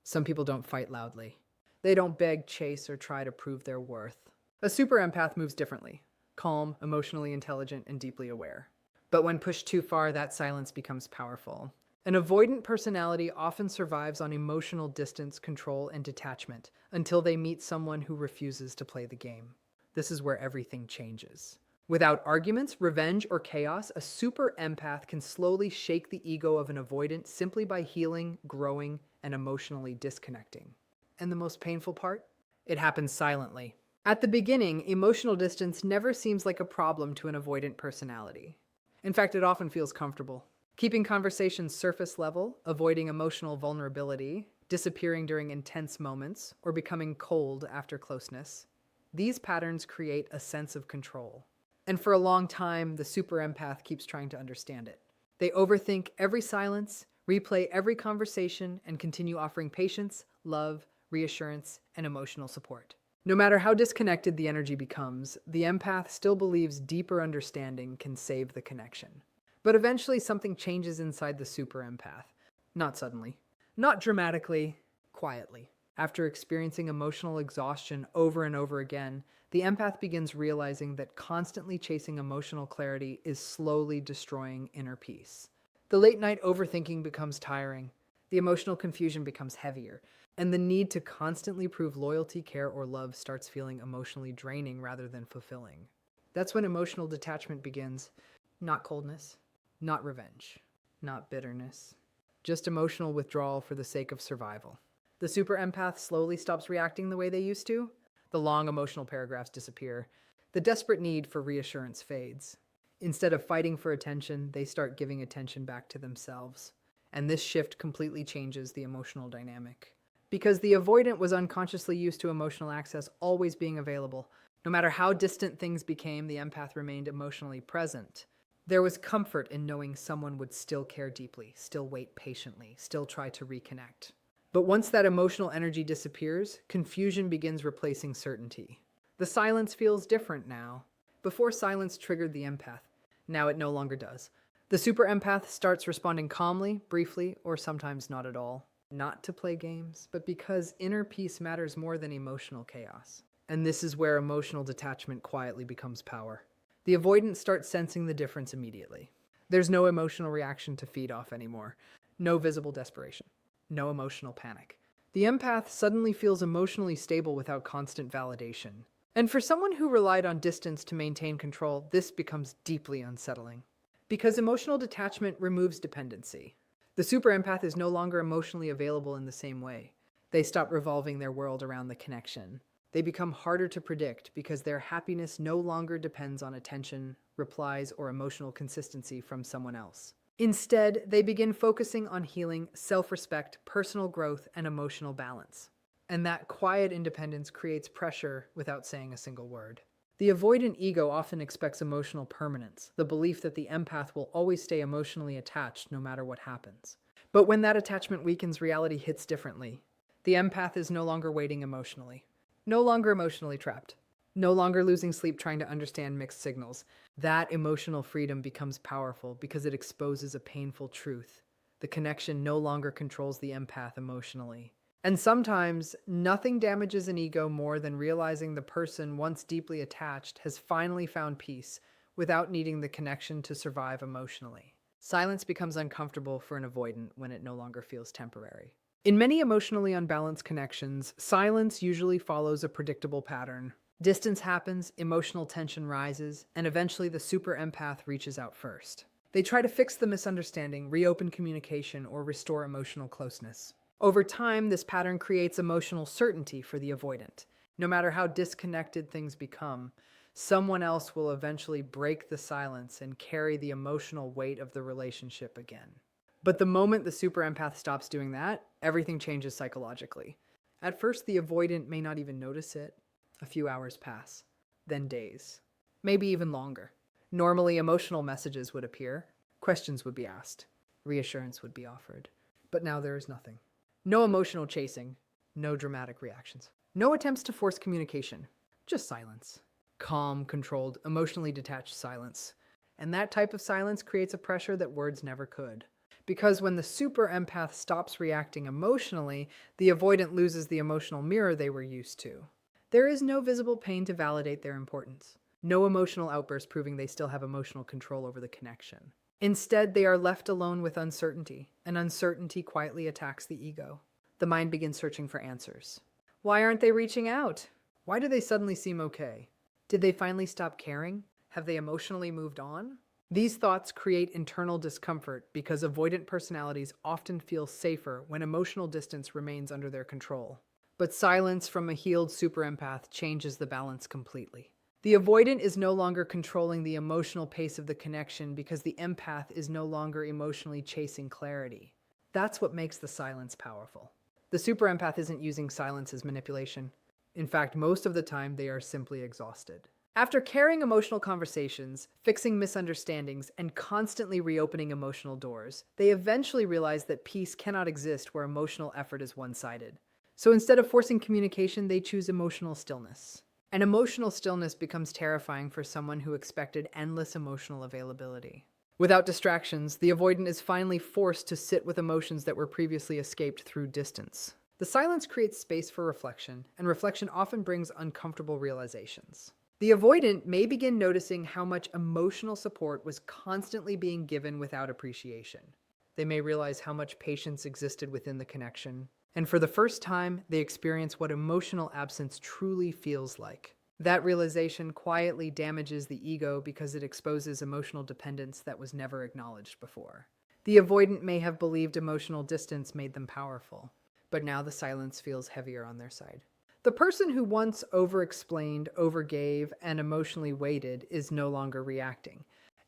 Some people don't fight loudly. They don't beg, chase, or try to prove their worth. A super empath moves differently: calm, emotionally intelligent, and deeply aware. But when pushed too far, that silence becomes powerful. An avoidant personality often survives on emotional distance, control, and detachment until they meet someone who refuses to play the game. This is where everything changes. Without arguments, revenge, or chaos, a super empath can slowly shake the ego of an avoidant simply by healing, growing, and emotionally disconnecting. And the most painful part? It happens silently. At the beginning, emotional distance never seems like a problem to an avoidant personality. In fact, it often feels comfortable. Keeping conversations surface level, avoiding emotional vulnerability, disappearing during intense moments, or becoming cold after closeness. These patterns create a sense of control. And for a long time, the super empath keeps trying to understand it. They overthink every silence, replay every conversation, and continue offering patience, love, reassurance, and emotional support. No matter how disconnected the energy becomes, the empath still believes deeper understanding can save the connection. But eventually something changes inside the super empath. Not suddenly, not dramatically, quietly. After experiencing emotional exhaustion over and over again, the empath begins realizing that constantly chasing emotional clarity is slowly destroying inner peace. The late-night overthinking becomes tiring, the emotional confusion becomes heavier, and the need to constantly prove loyalty, care, or love starts feeling emotionally draining rather than fulfilling. That's when emotional detachment begins. Not coldness, not revenge, not bitterness, just emotional withdrawal for the sake of survival. The super empath slowly stops reacting the way they used to. The long emotional paragraphs disappear. The desperate need for reassurance fades. Instead of fighting for attention, they start giving attention back to themselves. And this shift completely changes the emotional dynamic. Because the avoidant was unconsciously used to emotional access always being available. No matter how distant things became, the empath remained emotionally present. There was comfort in knowing someone would still care deeply, still wait patiently, still try to reconnect. But once that emotional energy disappears, confusion begins replacing certainty. The silence feels different now. Before, silence triggered the empath. Now it no longer does. The super empath starts responding calmly, briefly, or sometimes not at all. Not to play games, but because inner peace matters more than emotional chaos. And this is where emotional detachment quietly becomes power. The avoidant starts sensing the difference immediately. There's no emotional reaction to feed off anymore. No visible desperation. No emotional panic. The empath suddenly feels emotionally stable without constant validation. And for someone who relied on distance to maintain control, this becomes deeply unsettling. Because emotional detachment removes dependency. The super empath is no longer emotionally available in the same way. They stop revolving their world around the connection. They become harder to predict because their happiness no longer depends on attention, replies, or emotional consistency from someone else. Instead, they begin focusing on healing, self-respect, personal growth, and emotional balance. And that quiet independence creates pressure without saying a single word. The avoidant ego often expects emotional permanence, the belief that the empath will always stay emotionally attached no matter what happens. But when that attachment weakens, reality hits differently. The empath is no longer waiting emotionally. No longer emotionally trapped. No longer losing sleep trying to understand mixed signals. That emotional freedom becomes powerful because it exposes a painful truth. The connection no longer controls the empath emotionally. And sometimes, nothing damages an ego more than realizing the person once deeply attached has finally found peace without needing the connection to survive emotionally. Silence becomes uncomfortable for an avoidant when it no longer feels temporary. In many emotionally unbalanced connections, silence usually follows a predictable pattern. Distance happens, emotional tension rises, and eventually the super empath reaches out first. They try to fix the misunderstanding, reopen communication, or restore emotional closeness. Over time, this pattern creates emotional certainty for the avoidant. No matter how disconnected things become, someone else will eventually break the silence and carry the emotional weight of the relationship again. But the moment the super empath stops doing that, everything changes psychologically. At first, the avoidant may not even notice it. A few hours pass, then days, maybe even longer. Normally, emotional messages would appear, questions would be asked, reassurance would be offered. But now there is nothing. No emotional chasing, no dramatic reactions. No attempts to force communication, just silence. Calm, controlled, emotionally detached silence. And that type of silence creates a pressure that words never could. Because when the super empath stops reacting emotionally, the avoidant loses the emotional mirror they were used to. There is no visible pain to validate their importance. No emotional outburst proving they still have emotional control over the connection. Instead, they are left alone with uncertainty, and uncertainty quietly attacks the ego. The mind begins searching for answers. Why aren't they reaching out? Why do they suddenly seem okay? Did they finally stop caring? Have they emotionally moved on? These thoughts create internal discomfort because avoidant personalities often feel safer when emotional distance remains under their control. But silence from a healed super empath changes the balance completely. The avoidant is no longer controlling the emotional pace of the connection because the empath is no longer emotionally chasing clarity. That's what makes the silence powerful. The super empath isn't using silence as manipulation. In fact, most of the time they are simply exhausted. After carrying emotional conversations, fixing misunderstandings, and constantly reopening emotional doors, they eventually realize that peace cannot exist where emotional effort is one-sided. So instead of forcing communication, they choose emotional stillness. And emotional stillness becomes terrifying for someone who expected endless emotional availability. Without distractions, the avoidant is finally forced to sit with emotions that were previously escaped through distance. The silence creates space for reflection, and reflection often brings uncomfortable realizations. The avoidant may begin noticing how much emotional support was constantly being given without appreciation. They may realize how much patience existed within the connection, and for the first time, they experience what emotional absence truly feels like. That realization quietly damages the ego because it exposes emotional dependence that was never acknowledged before. The avoidant may have believed emotional distance made them powerful, but now the silence feels heavier on their side. The person who once over-explained, overgave, and emotionally waited is no longer reacting,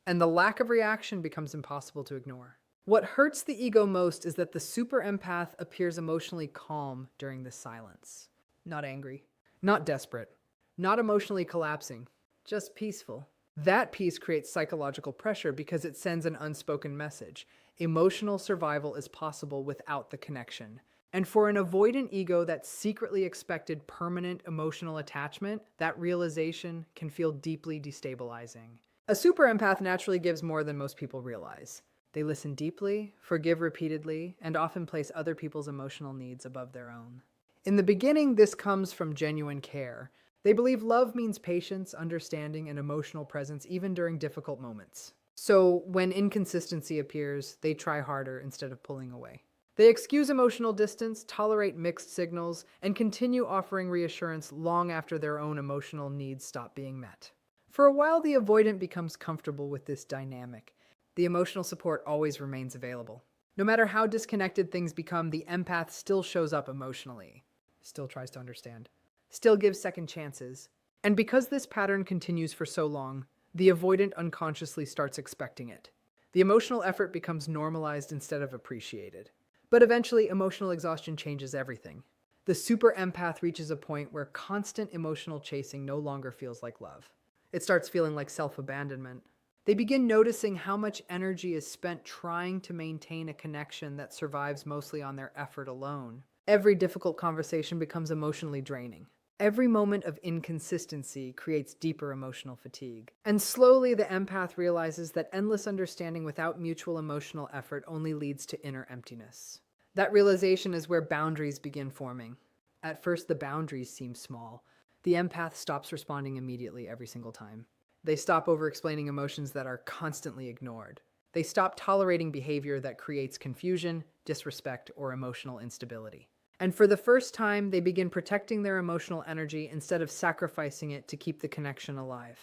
and the lack of reaction becomes impossible to ignore. What hurts the ego most is that the super empath appears emotionally calm during this silence. Not angry, not desperate, not emotionally collapsing, just peaceful. That peace creates psychological pressure because it sends an unspoken message. Emotional survival is possible without the connection. And for an avoidant ego that secretly expected permanent emotional attachment, that realization can feel deeply destabilizing. A super empath naturally gives more than most people realize. They listen deeply, forgive repeatedly, and often place other people's emotional needs above their own. In the beginning, this comes from genuine care. They believe love means patience, understanding, and emotional presence even during difficult moments. So when inconsistency appears, they try harder instead of pulling away. They excuse emotional distance, tolerate mixed signals, and continue offering reassurance long after their own emotional needs stop being met. For a while, the avoidant becomes comfortable with this dynamic. The emotional support always remains available. No matter how disconnected things become, the empath still shows up emotionally, still tries to understand, still gives second chances. And because this pattern continues for so long, the avoidant unconsciously starts expecting it. The emotional effort becomes normalized instead of appreciated. But eventually, emotional exhaustion changes everything. The super empath reaches a point where constant emotional chasing no longer feels like love. It starts feeling like self-abandonment. They begin noticing how much energy is spent trying to maintain a connection that survives mostly on their effort alone. Every difficult conversation becomes emotionally draining. Every moment of inconsistency creates deeper emotional fatigue. And slowly, the empath realizes that endless understanding without mutual emotional effort only leads to inner emptiness. That realization is where boundaries begin forming. At first, the boundaries seem small. The empath stops responding immediately every single time. They stop over-explaining emotions that are constantly ignored. They stop tolerating behavior that creates confusion, disrespect, or emotional instability. And for the first time, they begin protecting their emotional energy instead of sacrificing it to keep the connection alive.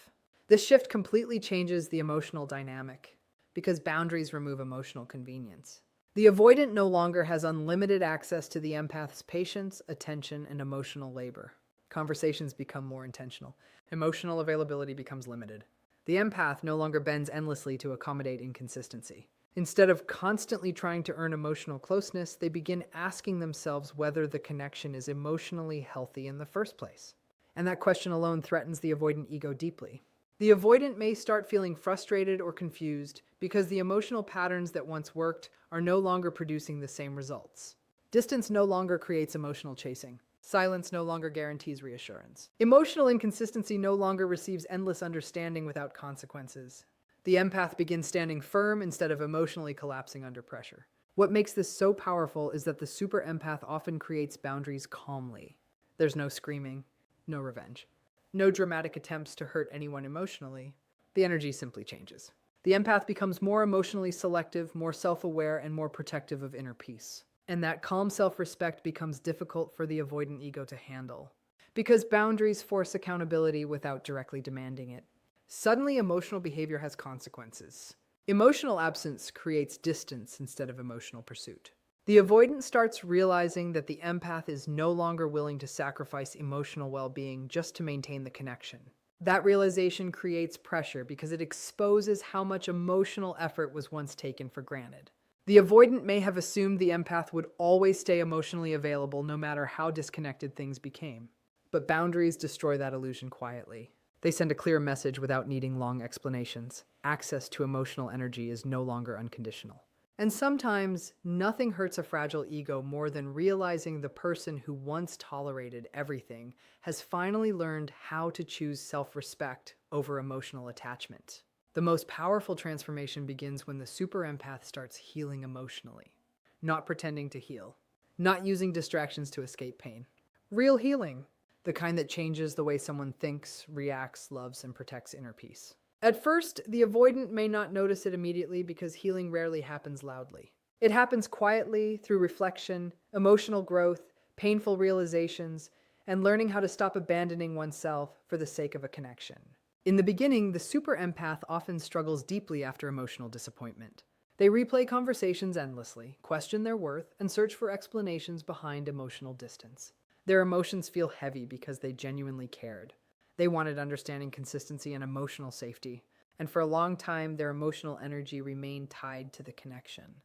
This shift completely changes the emotional dynamic because boundaries remove emotional convenience. The avoidant no longer has unlimited access to the empath's patience, attention, and emotional labor. Conversations become more intentional. Emotional availability becomes limited. The empath no longer bends endlessly to accommodate inconsistency. Instead of constantly trying to earn emotional closeness, they begin asking themselves whether the connection is emotionally healthy in the first place. And that question alone threatens the avoidant ego deeply. The avoidant may start feeling frustrated or confused because the emotional patterns that once worked are no longer producing the same results. Distance no longer creates emotional chasing. Silence no longer guarantees reassurance. Emotional inconsistency no longer receives endless understanding without consequences. The empath begins standing firm instead of emotionally collapsing under pressure. What makes this so powerful is that the super empath often creates boundaries calmly. There's no screaming, no revenge, no dramatic attempts to hurt anyone emotionally. The energy simply changes. The empath becomes more emotionally selective, more self-aware, and more protective of inner peace. And that calm self-respect becomes difficult for the avoidant ego to handle, because boundaries force accountability without directly demanding it. Suddenly, emotional behavior has consequences. Emotional absence creates distance instead of emotional pursuit. The avoidant starts realizing that the empath is no longer willing to sacrifice emotional well-being just to maintain the connection. That realization creates pressure because it exposes how much emotional effort was once taken for granted. The avoidant may have assumed the empath would always stay emotionally available no matter how disconnected things became. But boundaries destroy that illusion quietly. They send a clear message without needing long explanations. Access to emotional energy is no longer unconditional. And sometimes, nothing hurts a fragile ego more than realizing the person who once tolerated everything has finally learned how to choose self-respect over emotional attachment. The most powerful transformation begins when the super empath starts healing emotionally, not pretending to heal, not using distractions to escape pain. Real healing, the kind that changes the way someone thinks, reacts, loves, and protects inner peace. At first, the avoidant may not notice it immediately because healing rarely happens loudly. It happens quietly through reflection, emotional growth, painful realizations, and learning how to stop abandoning oneself for the sake of a connection. In the beginning, the super empath often struggles deeply after emotional disappointment. They replay conversations endlessly, question their worth, and search for explanations behind emotional distance. Their emotions feel heavy because they genuinely cared. They wanted understanding, consistency, and emotional safety. And for a long time, their emotional energy remained tied to the connection.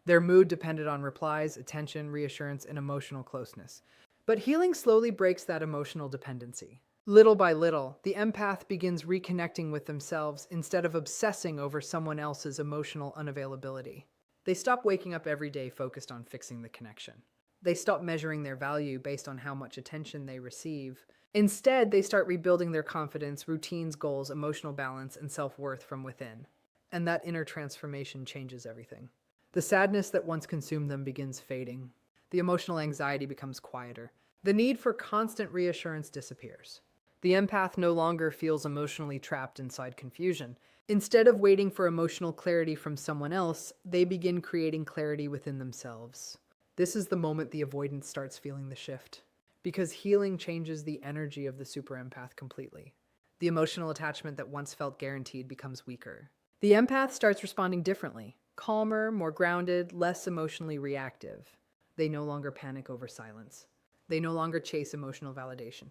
Their mood depended on replies, attention, reassurance, and emotional closeness. But healing slowly breaks that emotional dependency. Little by little, the empath begins reconnecting with themselves instead of obsessing over someone else's emotional unavailability. They stop waking up every day focused on fixing the connection. They stop measuring their value based on how much attention they receive. Instead, they start rebuilding their confidence, routines, goals, emotional balance, and self-worth from within. And that inner transformation changes everything. The sadness that once consumed them begins fading. The emotional anxiety becomes quieter. The need for constant reassurance disappears. The empath no longer feels emotionally trapped inside confusion. Instead of waiting for emotional clarity from someone else, they begin creating clarity within themselves. This is the moment the avoidant starts feeling the shift, because healing changes the energy of the super empath completely. The emotional attachment that once felt guaranteed becomes weaker. The empath starts responding differently, calmer, more grounded, less emotionally reactive. They no longer panic over silence. They no longer chase emotional validation.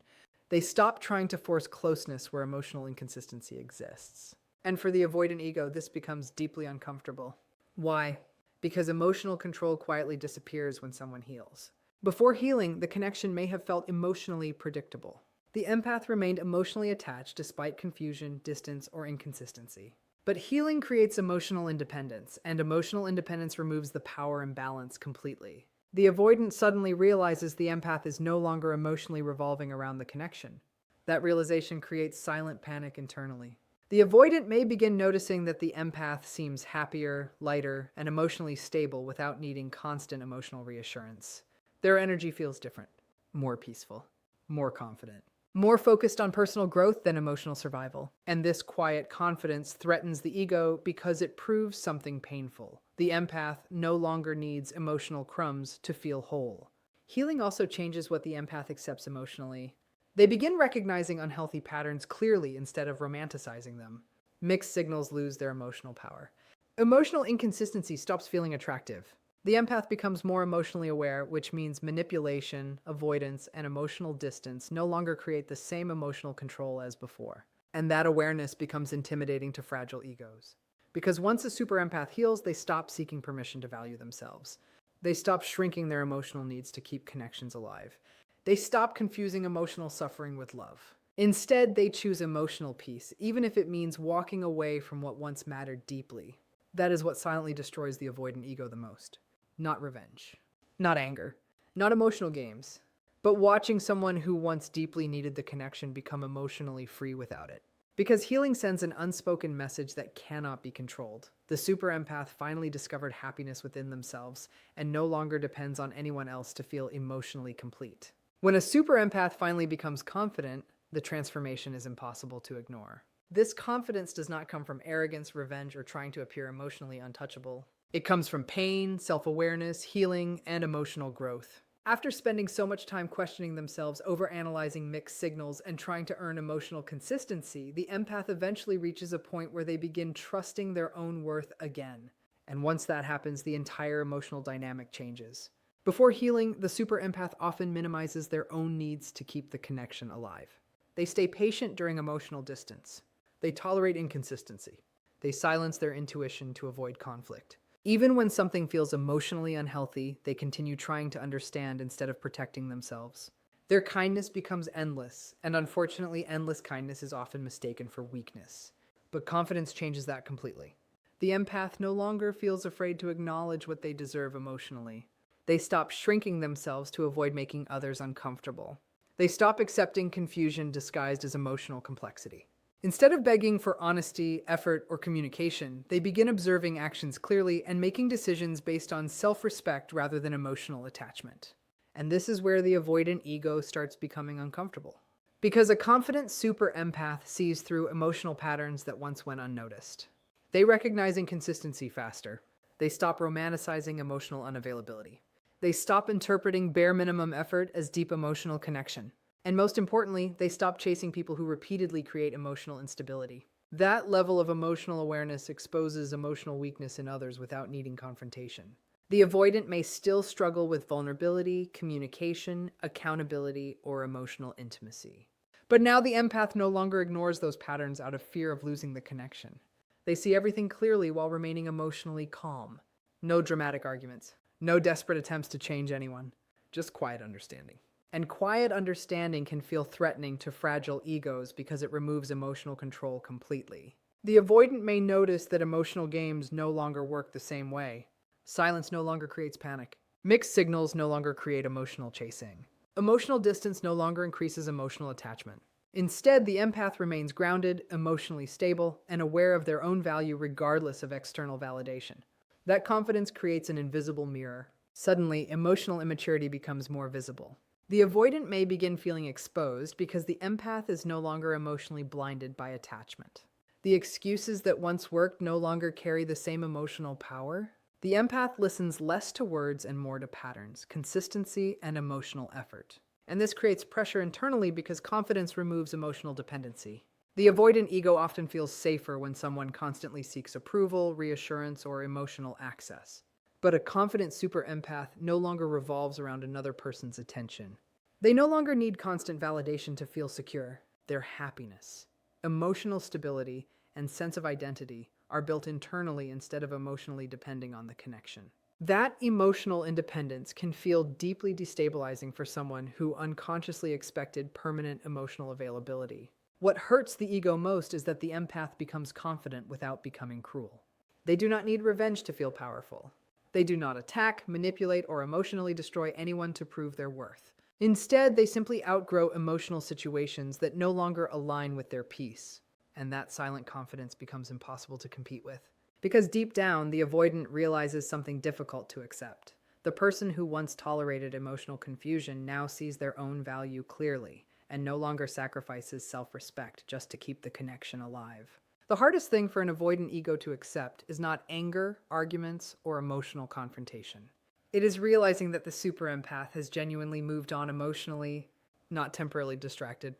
They stop trying to force closeness where emotional inconsistency exists. And for the avoidant ego, this becomes deeply uncomfortable. Why? Because emotional control quietly disappears when someone heals. Before healing, the connection may have felt emotionally predictable. The empath remained emotionally attached despite confusion, distance, or inconsistency. But healing creates emotional independence, and emotional independence removes the power imbalance completely. The avoidant suddenly realizes the empath is no longer emotionally revolving around the connection. That realization creates silent panic internally. The avoidant may begin noticing that the empath seems happier, lighter, and emotionally stable without needing constant emotional reassurance. Their energy feels different, more peaceful, more confident, more focused on personal growth than emotional survival. And this quiet confidence threatens the ego because it proves something painful. The empath no longer needs emotional crumbs to feel whole. Healing also changes what the empath accepts emotionally. They begin recognizing unhealthy patterns clearly instead of romanticizing them. Mixed signals lose their emotional power. Emotional inconsistency stops feeling attractive. The empath becomes more emotionally aware, which means manipulation, avoidance, and emotional distance no longer create the same emotional control as before. And that awareness becomes intimidating to fragile egos. Because once a super empath heals, they stop seeking permission to value themselves. They stop shrinking their emotional needs to keep connections alive. They stop confusing emotional suffering with love. Instead, they choose emotional peace, even if it means walking away from what once mattered deeply. That is what silently destroys the avoidant ego the most. Not revenge, not anger, not emotional games, but watching someone who once deeply needed the connection become emotionally free without it. Because healing sends an unspoken message that cannot be controlled. The super empath finally discovered happiness within themselves and no longer depends on anyone else to feel emotionally complete. When a super empath finally becomes confident, the transformation is impossible to ignore. This confidence does not come from arrogance, revenge, or trying to appear emotionally untouchable. It comes from pain, self-awareness, healing, and emotional growth. After spending so much time questioning themselves, overanalyzing mixed signals, and trying to earn emotional consistency, the empath eventually reaches a point where they begin trusting their own worth again. And once that happens, the entire emotional dynamic changes. Before healing, the super empath often minimizes their own needs to keep the connection alive. They stay patient during emotional distance. They tolerate inconsistency. They silence their intuition to avoid conflict. Even when something feels emotionally unhealthy, they continue trying to understand instead of protecting themselves. Their kindness becomes endless, and unfortunately, endless kindness is often mistaken for weakness. But confidence changes that completely. The empath no longer feels afraid to acknowledge what they deserve emotionally. They stop shrinking themselves to avoid making others uncomfortable. They stop accepting confusion disguised as emotional complexity. Instead of begging for honesty, effort, or communication, they begin observing actions clearly and making decisions based on self-respect rather than emotional attachment. And this is where the avoidant ego starts becoming uncomfortable. Because a confident super empath sees through emotional patterns that once went unnoticed. They recognize inconsistency faster. They stop romanticizing emotional unavailability. They stop interpreting bare minimum effort as deep emotional connection. And most importantly, they stop chasing people who repeatedly create emotional instability. That level of emotional awareness exposes emotional weakness in others without needing confrontation. The avoidant may still struggle with vulnerability, communication, accountability, or emotional intimacy. But now the empath no longer ignores those patterns out of fear of losing the connection. They see everything clearly while remaining emotionally calm. No dramatic arguments. No desperate attempts to change anyone. Just quiet understanding. And quiet understanding can feel threatening to fragile egos because it removes emotional control completely. The avoidant may notice that emotional games no longer work the same way. Silence no longer creates panic. Mixed signals no longer create emotional chasing. Emotional distance no longer increases emotional attachment. Instead, the empath remains grounded, emotionally stable, and aware of their own value regardless of external validation. That confidence creates an invisible mirror. Suddenly, emotional immaturity becomes more visible. The avoidant may begin feeling exposed because the empath is no longer emotionally blinded by attachment. The excuses that once worked no longer carry the same emotional power. The empath listens less to words and more to patterns, consistency, and emotional effort. And this creates pressure internally because confidence removes emotional dependency. The avoidant ego often feels safer when someone constantly seeks approval, reassurance, or emotional access. But a confident super empath no longer revolves around another person's attention. They no longer need constant validation to feel secure. Their happiness, emotional stability, and sense of identity are built internally instead of emotionally depending on the connection. That emotional independence can feel deeply destabilizing for someone who unconsciously expected permanent emotional availability. What hurts the ego most is that the empath becomes confident without becoming cruel. They do not need revenge to feel powerful. They do not attack, manipulate, or emotionally destroy anyone to prove their worth. Instead, they simply outgrow emotional situations that no longer align with their peace. And that silent confidence becomes impossible to compete with. Because deep down, the avoidant realizes something difficult to accept. The person who once tolerated emotional confusion now sees their own value clearly and no longer sacrifices self-respect just to keep the connection alive. The hardest thing for an avoidant ego to accept is not anger, arguments, or emotional confrontation. It is realizing that the super empath has genuinely moved on emotionally, not temporarily distracted,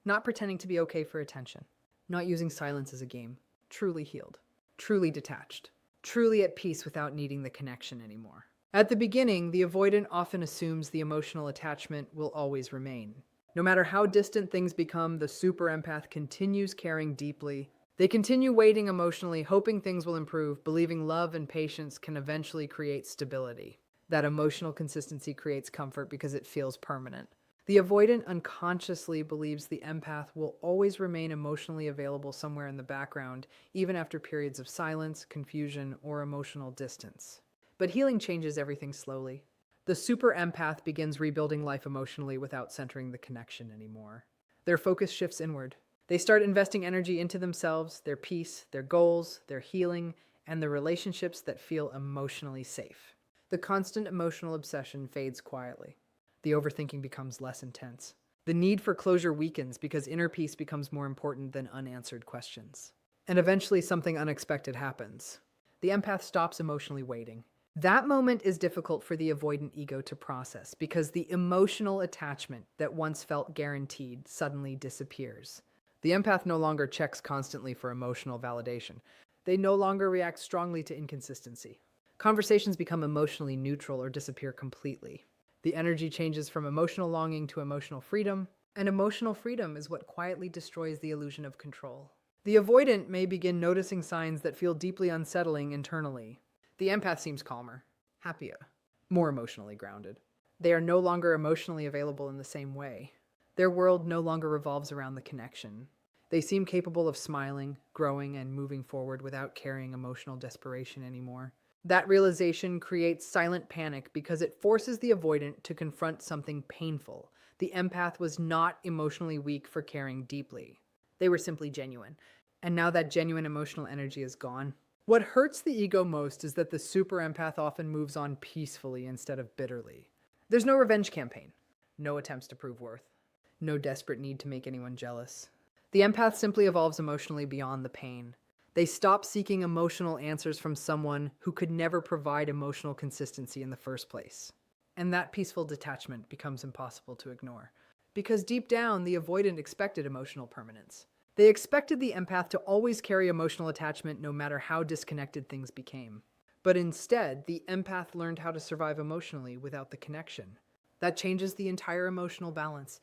not pretending to be okay for attention, not using silence as a game, truly healed, truly detached, truly at peace without needing the connection anymore. At the beginning, the avoidant often assumes the emotional attachment will always remain. No matter how distant things become, the super empath continues caring deeply. They continue waiting emotionally, hoping things will improve, believing love and patience can eventually create stability. That emotional consistency creates comfort because it feels permanent. The avoidant unconsciously believes the empath will always remain emotionally available somewhere in the background, even after periods of silence, confusion, or emotional distance. But healing changes everything slowly. The super empath begins rebuilding life emotionally without centering the connection anymore. Their focus shifts inward. They start investing energy into themselves, their peace, their goals, their healing, and the relationships that feel emotionally safe. The constant emotional obsession fades quietly. The overthinking becomes less intense. The need for closure weakens because inner peace becomes more important than unanswered questions. And eventually something unexpected happens. The empath stops emotionally waiting. That moment is difficult for the avoidant ego to process because the emotional attachment that once felt guaranteed suddenly disappears. The empath no longer checks constantly for emotional validation. They no longer react strongly to inconsistency. Conversations become emotionally neutral or disappear completely. The energy changes from emotional longing to emotional freedom, and emotional freedom is what quietly destroys the illusion of control. The avoidant may begin noticing signs that feel deeply unsettling internally. The empath seems calmer, happier, more emotionally grounded. They are no longer emotionally available in the same way. Their world no longer revolves around the connection. They seem capable of smiling, growing, and moving forward without carrying emotional desperation anymore. That realization creates silent panic because it forces the avoidant to confront something painful. The empath was not emotionally weak for caring deeply. They were simply genuine. And now that genuine emotional energy is gone. What hurts the ego most is that the super empath often moves on peacefully instead of bitterly. There's no revenge campaign, no attempts to prove worth, no desperate need to make anyone jealous. The empath simply evolves emotionally beyond the pain. They stop seeking emotional answers from someone who could never provide emotional consistency in the first place. And that peaceful detachment becomes impossible to ignore. Because deep down, the avoidant expected emotional permanence. They expected the empath to always carry emotional attachment no matter how disconnected things became. But instead, the empath learned how to survive emotionally without the connection. That changes the entire emotional balance.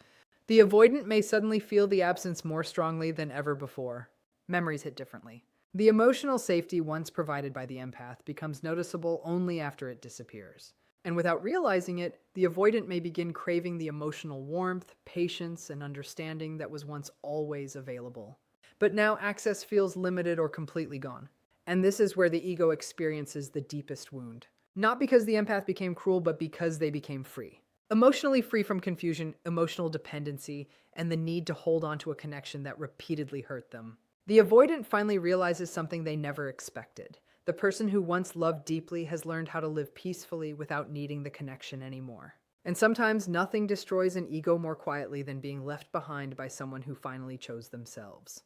The avoidant may suddenly feel the absence more strongly than ever before. Memories hit differently. The emotional safety once provided by the empath becomes noticeable only after it disappears. And without realizing it, the avoidant may begin craving the emotional warmth, patience, and understanding that was once always available. But now access feels limited or completely gone. And this is where the ego experiences the deepest wound. Not because the empath became cruel, but because they became free. Emotionally free from confusion, emotional dependency, and the need to hold on to a connection that repeatedly hurt them. The avoidant finally realizes something they never expected. The person who once loved deeply has learned how to live peacefully without needing the connection anymore. And sometimes nothing destroys an ego more quietly than being left behind by someone who finally chose themselves.